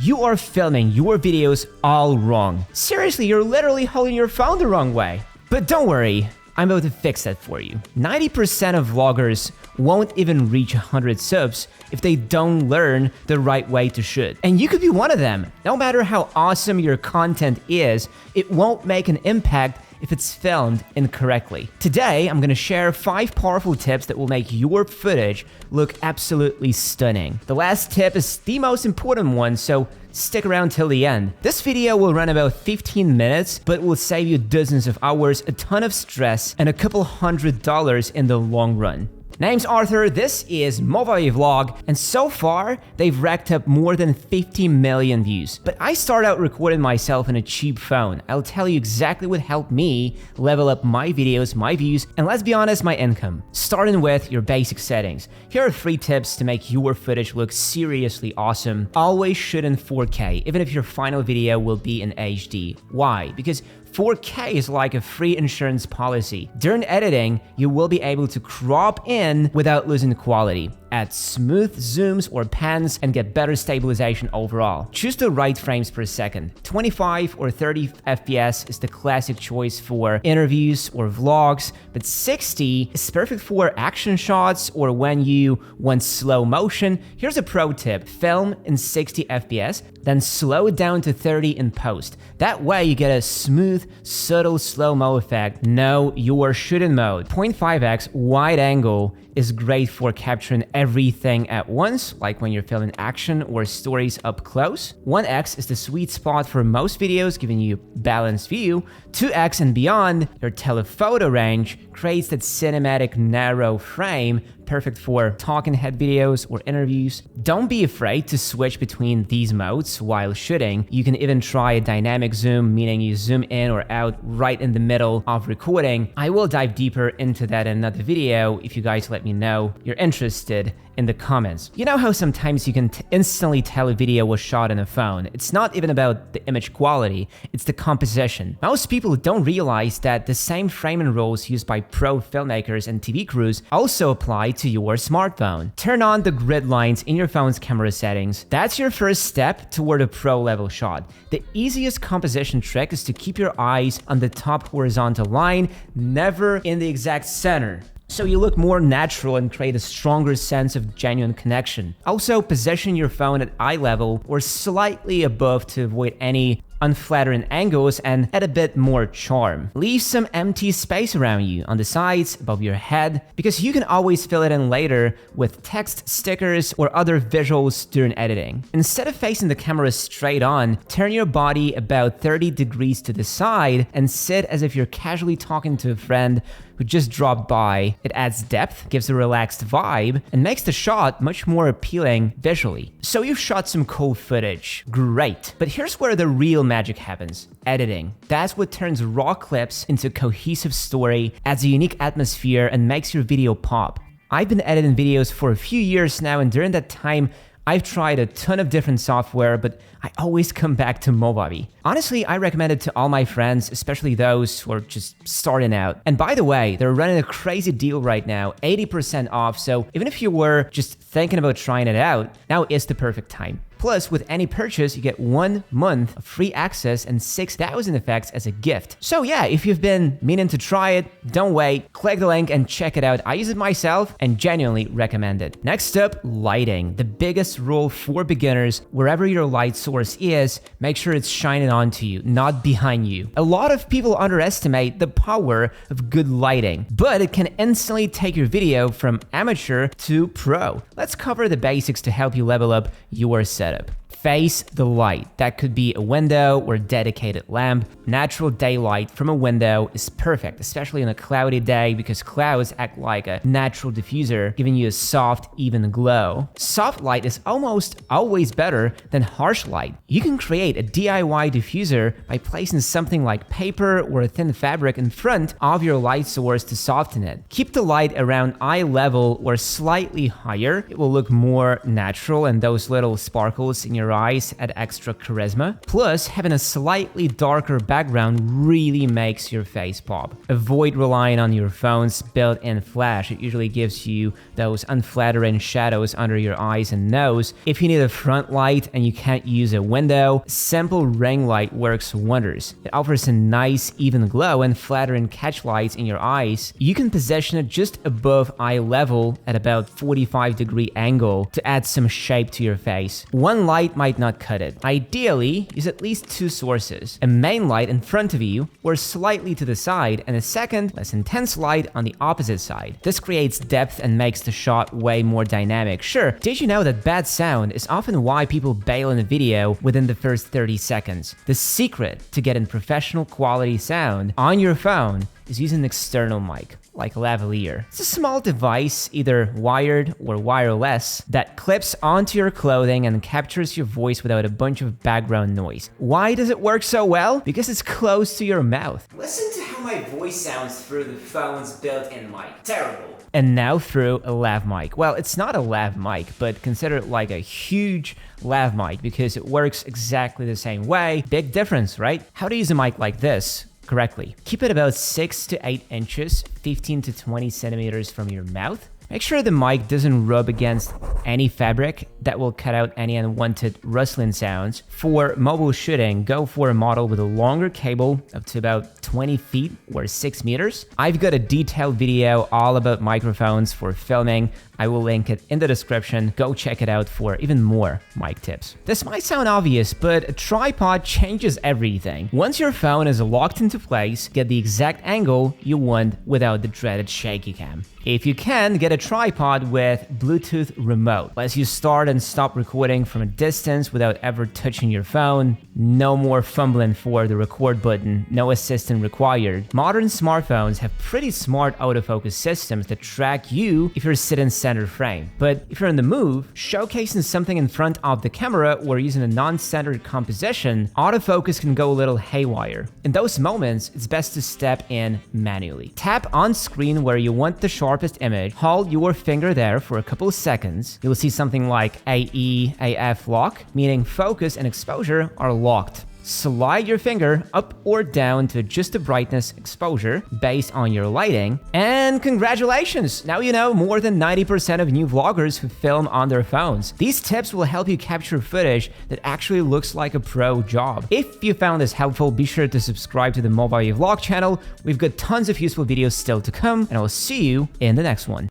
You are filming your videos all wrong. Seriously, you're literally holding your phone the wrong way. But don't worry, I'm about to fix that for you. 90% of vloggers won't even reach 100 subs if they don't learn the right way to shoot. And you could be one of them. No matter how awesome your content is, it won't make an impact if it's filmed incorrectly. Today, I'm gonna share 5 powerful tips that will make your footage look absolutely stunning. The last tip is the most important one, so stick around till the end. This video will run about 15 minutes, but will save you dozens of hours, a ton of stress, and a couple $100 in the long run. Name's Arthur, this is Movavi Vlog, and so far, they've racked up more than 50 million views. But I started out recording myself in a cheap phone. I'll tell you exactly what helped me level up my videos, my views, and let's be honest, my income. Starting with your basic settings. Here are 3 tips to make your footage look seriously awesome. Always shoot in 4K, even if your final video will be in HD. Why? Because 4K is like a free insurance policy. During editing, you will be able to crop in without losing quality, add smooth zooms or pans, and get better stabilization overall. Choose the right frames per second. 25 or 30 FPS is the classic choice for interviews or vlogs, but 60 is perfect for action shots or when you want slow motion. Here's a pro tip: film in 60 FPS, then slow it down to 30 in post. That way you get a smooth, subtle slow-mo effect. No, you are shooting mode. 0.5x wide angle is great for capturing everything at once, like when you're filming action or stories up close. 1x is the sweet spot for most videos, giving you balanced view. 2x and beyond, your telephoto range creates that cinematic narrow frame, perfect for talking head videos or interviews. Don't be afraid to switch between these modes while shooting. You can even try a dynamic zoom, meaning you zoom in or out right in the middle of recording. I will dive deeper into that in another video if you guys let me know you're interested in the comments. You know how sometimes you can instantly tell a video was shot on a phone? It's not even about the image quality, it's the composition. Most people don't realize that the same framing rules used by pro filmmakers and TV crews also apply to your smartphone. Turn on the grid lines in your phone's camera settings. That's your first step toward a pro level shot. The easiest composition trick is to keep your eyes on the top horizontal line, never in the exact center, so you look more natural and create a stronger sense of genuine connection. Also, position your phone at eye level or slightly above to avoid any unflattering angles and add a bit more charm. Leave some empty space around you, on the sides, above your head, because you can always fill it in later with text, stickers, or other visuals during editing. Instead of facing the camera straight on, turn your body about 30 degrees to the side and sit as if you're casually talking to a friend who just dropped by. It adds depth, gives a relaxed vibe, and makes the shot much more appealing visually. So you've shot some cool footage. Great. But here's where the real magic happens: editing. That's what turns raw clips into a cohesive story, adds a unique atmosphere, and makes your video pop. I've been editing videos for a few years now, and during that time, I've tried a ton of different software, but I always come back to Movavi. Honestly, I recommend it to all my friends, especially those who are just starting out. And by the way, they're running a crazy deal right now, 80% off, so even if you were just thinking about trying it out, now is the perfect time. Plus, with any purchase, you get 1 month of free access and 6,000 effects as a gift. So yeah, if you've been meaning to try it, don't wait, click the link and check it out. I use it myself and genuinely recommend it. Next up, lighting. The biggest rule for beginners: wherever your light source is, make sure it's shining onto you, not behind you. A lot of people underestimate the power of good lighting, but it can instantly take your video from amateur to pro. Let's cover the basics to help you level up your setup. Face the light. That could be a window or a dedicated lamp. Natural daylight from a window is perfect, especially on a cloudy day, because clouds act like a natural diffuser, giving you a soft, even glow. Soft light is almost always better than harsh light. You can create a DIY diffuser by placing something like paper or a thin fabric in front of your light source to soften it. Keep the light around eye level or slightly higher. It will look more natural, and those little sparkles in your your eyes add extra charisma. Plus, having a slightly darker background really makes your face pop. Avoid relying on your phone's built-in flash. It usually gives you those unflattering shadows under your eyes and nose. If you need a front light and you can't use a window, simple ring light works wonders. It offers a nice even glow and flattering catch lights in your eyes. You can position it just above eye level at about 45-degree angle to add some shape to your face. One light might not cut it. Ideally, use at least two sources. A main light in front of you or slightly to the side, and a second, less intense light on the opposite side. This creates depth and makes the shot way more dynamic. Sure, did you know that bad sound is often why people bail in a video within the first 30 seconds? The secret to getting professional quality sound on your phone is using an external mic, like a lavalier. It's a small device, either wired or wireless, that clips onto your clothing and captures your voice without a bunch of background noise. Why does it work so well? Because it's close to your mouth. Listen to how my voice sounds through the phone's built-in mic. Terrible. And now through a lav mic. Well, it's not a lav mic, but consider it like a huge lav mic because it works exactly the same way. Big difference, right? How to use a mic like this correctly. Keep it about 6 to 8 inches, 15 to 20 centimeters from your mouth. Make sure the mic doesn't rub against any fabric. That will cut out any unwanted rustling sounds. For mobile shooting, go for a model with a longer cable up to about 20 feet or 6 meters. I've got a detailed video all about microphones for filming. I will link it in the description. Go check it out for even more mic tips. This might sound obvious, but a tripod changes everything. Once your phone is locked into place, get the exact angle you want without the dreaded shaky cam. If you can, get a tripod with Bluetooth remote. Lets you start and stop recording from a distance without ever touching your phone. No more fumbling for the record button, no assistant required. Modern smartphones have pretty smart autofocus systems that track you if you're sitting center frame. But if you're in the move, showcasing something in front of the camera or using a non-standard composition, autofocus can go a little haywire. In those moments, it's best to step in manually. Tap on screen where you want the sharpest image, hold your finger there for a couple of seconds. You'll see something like AE, AF lock, meaning focus and exposure are locked. Slide your finger up or down to adjust the brightness exposure based on your lighting. And congratulations! Now you know more than 90% of new vloggers who film on their phones. These tips will help you capture footage that actually looks like a pro job. If you found this helpful, be sure to subscribe to the Movavi vlog channel. We've got tons of useful videos still to come, and I'll see you in the next one.